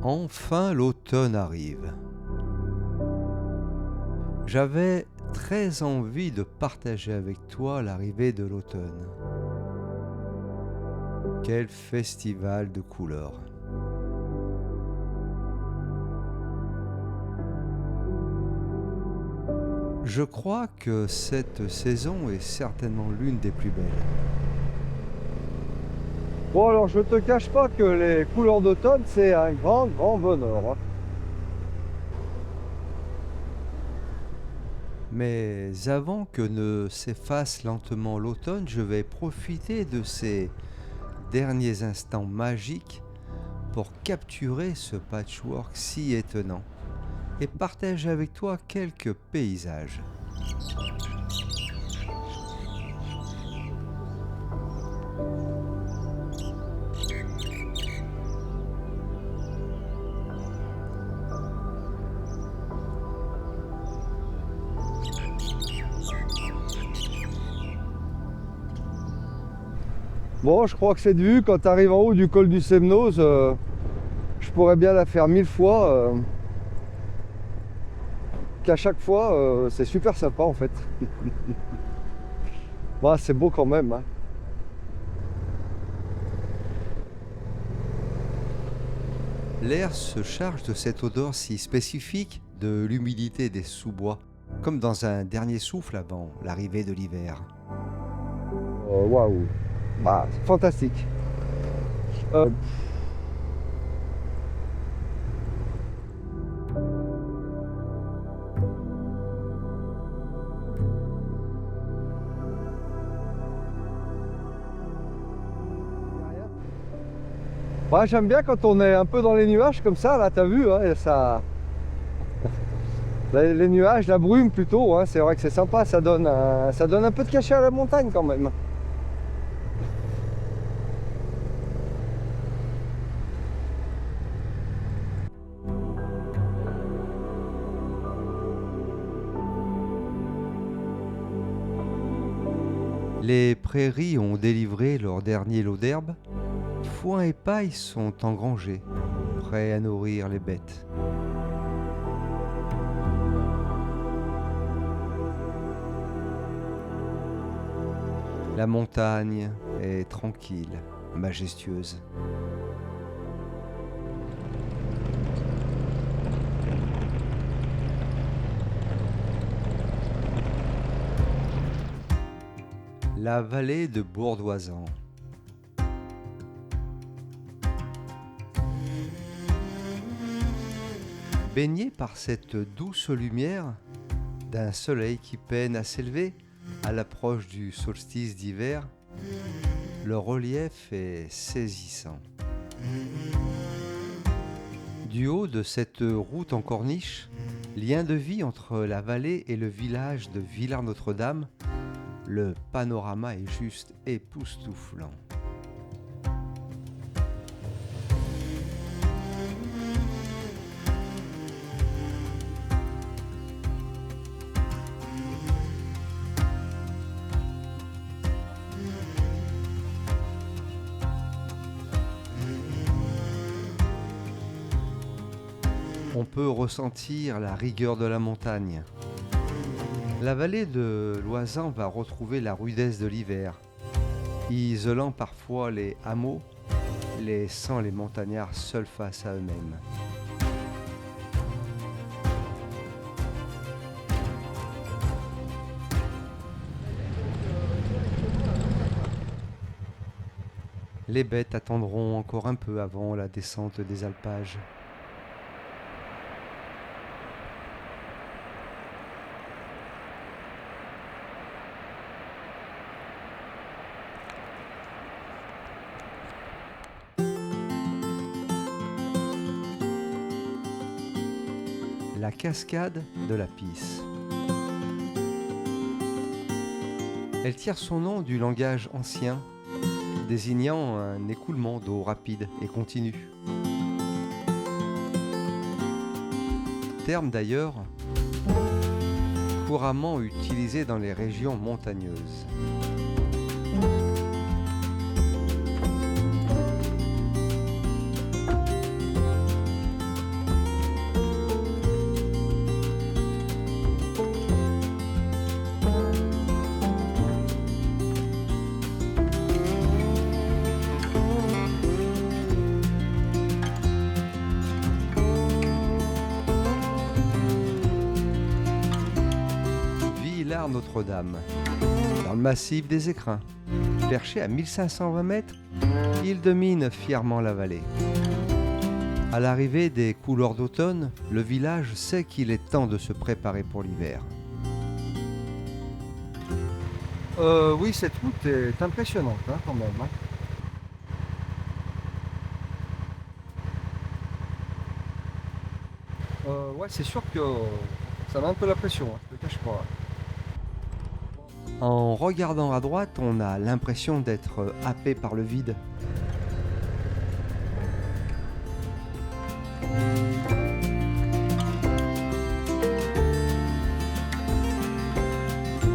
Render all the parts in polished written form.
Enfin l'automne arrive. J'avais très envie de partager avec toi l'arrivée de l'automne. Quel festival de couleurs! Je crois que cette saison est certainement l'une des plus belles. Bon, alors je te cache pas que les couleurs d'automne, c'est un grand bonheur, hein. Mais avant que ne s'efface lentement l'automne, je vais profiter de ces derniers instants magiques pour capturer ce patchwork si étonnant et partager avec toi quelques paysages. Bon, je crois que cette vue, quand tu arrives en haut du col du Semnoz, je pourrais bien la faire 1000 fois. Qu'à chaque fois, c'est super sympa en fait. Bah, c'est beau quand même, hein. L'air se charge de cette odeur si spécifique de l'humidité des sous-bois, comme dans un dernier souffle avant l'arrivée de l'hiver. Waouh, bah, c'est fantastique. Euh, Ouais, j'aime bien quand on est un peu dans les nuages comme ça, là, t'as vu, hein, ça... Les nuages, la brume plutôt, hein, c'est vrai que c'est sympa, ça donne un peu de cachet à la montagne quand même. Les prairies ont délivré leur dernier lot d'herbe. Foin et paille sont engrangés, prêts à nourrir les bêtes. La montagne est tranquille, majestueuse. La vallée de Bourdoisan. Baignée par cette douce lumière d'un soleil qui peine à s'élever à l'approche du solstice d'hiver, le relief est saisissant. Du haut de cette route en corniche, lien de vie entre la vallée et le village de Villars-Notre-Dame, le panorama est juste époustouflant. On peut ressentir la rigueur de la montagne. La vallée de l'Oisan va retrouver la rudesse de l'hiver, isolant parfois les hameaux, laissant les montagnards seuls face à eux-mêmes. Les bêtes attendront encore un peu avant la descente des alpages. La cascade de la Pisse. Elle tire son nom du langage ancien, désignant un écoulement d'eau rapide et continu. Terme d'ailleurs couramment utilisé dans les régions montagneuses. Villars-Notre-Dame, dans le massif des Écrins. Perché à 1520 mètres, il domine fièrement la vallée. À l'arrivée des couleurs d'automne, le village sait qu'il est temps de se préparer pour l'hiver. Oui, cette route est impressionnante quand même. Ouais, c'est sûr que ça met un peu la pression, je te cache pas. En regardant à droite, on a l'impression d'être happé par le vide.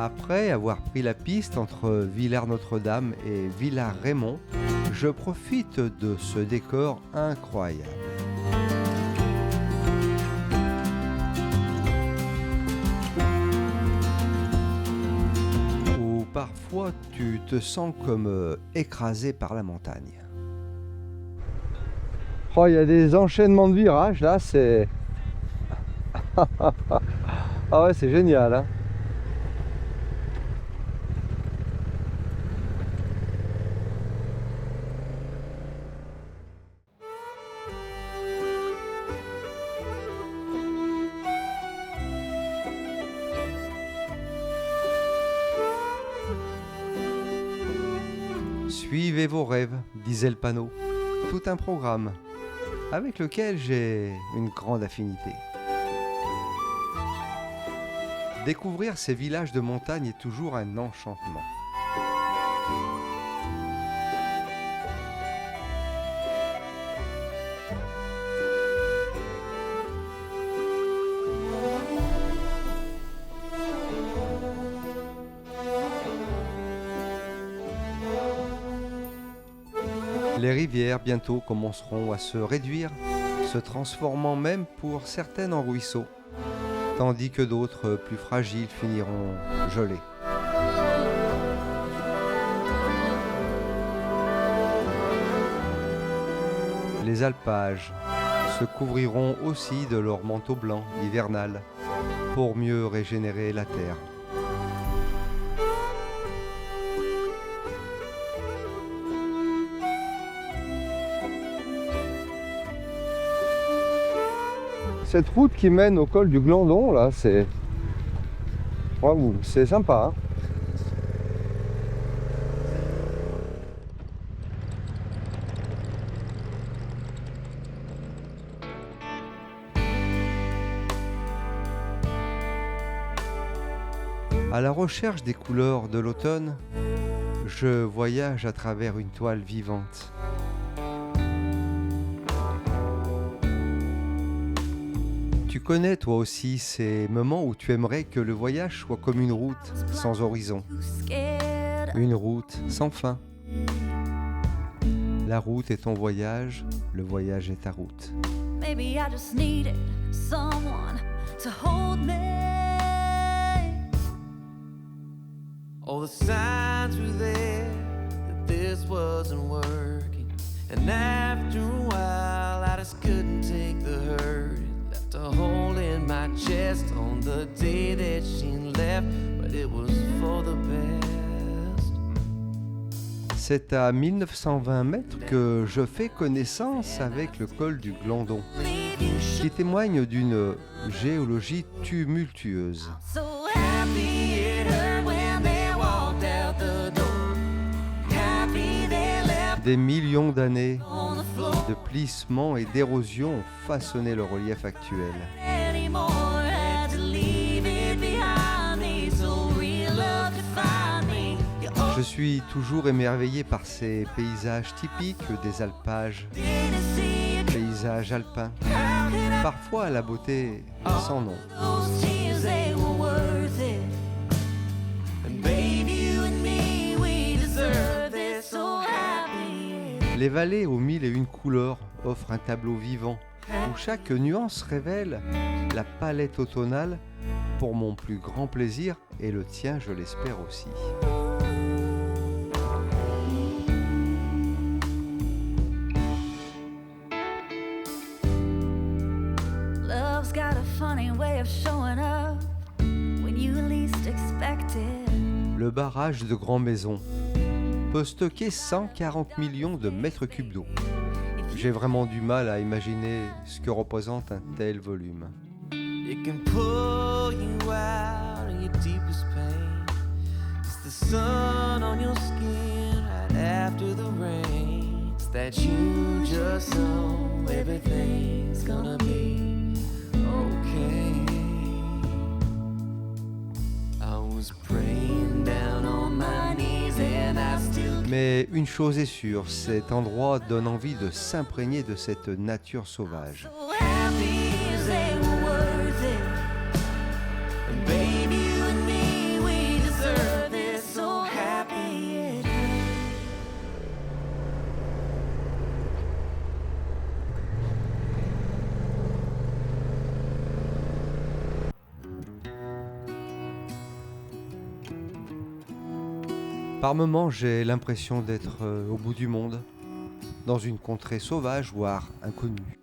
Après avoir pris la piste entre Villars-Notre-Dame et Villars-Rémont, je profite de ce décor incroyable. Où parfois tu te sens comme écrasé par la montagne. Oh, il y a des enchaînements de virages là, c'est... Ah ouais, c'est génial, hein. Suivez vos rêves, disait le panneau. Tout un programme avec lequel j'ai une grande affinité. Découvrir ces villages de montagne est toujours un enchantement. Les rivières bientôt commenceront à se réduire, se transformant même pour certaines en ruisseaux, tandis que d'autres plus fragiles finiront gelées. Les alpages se couvriront aussi de leur manteau blanc hivernal pour mieux régénérer la terre. Cette route qui mène au col du Glandon, là, c'est... Waouh, c'est sympa, hein. À la recherche des couleurs de l'automne, je voyage à travers une toile vivante. Tu connais toi aussi ces moments où tu aimerais que le voyage soit comme une route sans horizon, une route sans fin. La route est ton voyage, le voyage est ta route. Maybe I just needed someone to hold me. All the signs were there that this wasn't working, and after a while I just couldn't take the hurt. It left a hole in my chest on the day that she left, but it was for the best. C'est à 1920 mètres que je fais connaissance avec le col du Glandon, qui témoigne d'une géologie tumultueuse. So happy it hurt when they walked out the door. Happy they left Des millions d'années on the floor de plissements et d'érosion ont façonné le relief actuel. anymore. Had to leave it behind me, so real love could find me. You Je suis toujours émerveillé par ces paysages typiques des alpages, didn't see it. paysages alpins, How could I parfois à la beauté sans nom. those tears, they were worth it. And babe, you and me, we deserve this. So happy. Les vallées aux mille et une couleurs offrent un tableau vivant où chaque nuance révèle la palette automnale pour mon plus grand plaisir et le tien, je l'espère aussi. Love's got a funny way of showing up when you least expect Le barrage de Grand Maison peut stocker 140 millions de mètres cubes d'eau. J'ai vraiment du mal à imaginer ce que représente un tel volume. It can pull you out of your deepest pain. It's the sun on your skin right after the rain. It's that you just know everything's gonna be okay. I was praying down on my knees and I still Mais une chose est sûre, cet endroit donne envie de s'imprégner de cette nature sauvage. So happy as they were worth it. And baby, you and me, we deserve it. So happy it hurt. Par moments, j'ai l'impression d'être au bout du monde, dans une contrée sauvage, voire inconnue.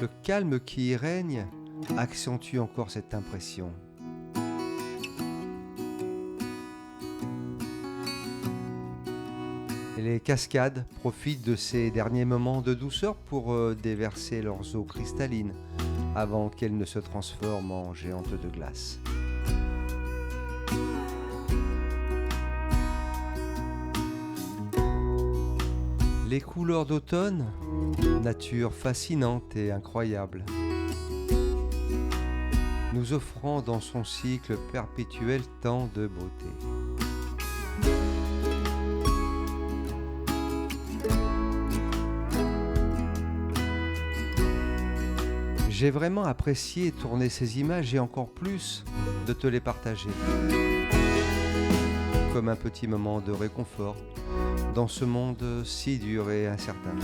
Le calme qui y règne accentue encore cette impression. Et les cascades profitent de ces derniers moments de douceur pour déverser leurs eaux cristallines avant qu'elles ne se transforment en géantes de glace. Les couleurs d'automne, nature fascinante et incroyable, nous offrant dans son cycle perpétuel tant de beauté. J'ai vraiment apprécié tourner ces images et encore plus de te les partager. Comme un petit moment de réconfort dans ce monde si dur et incertain.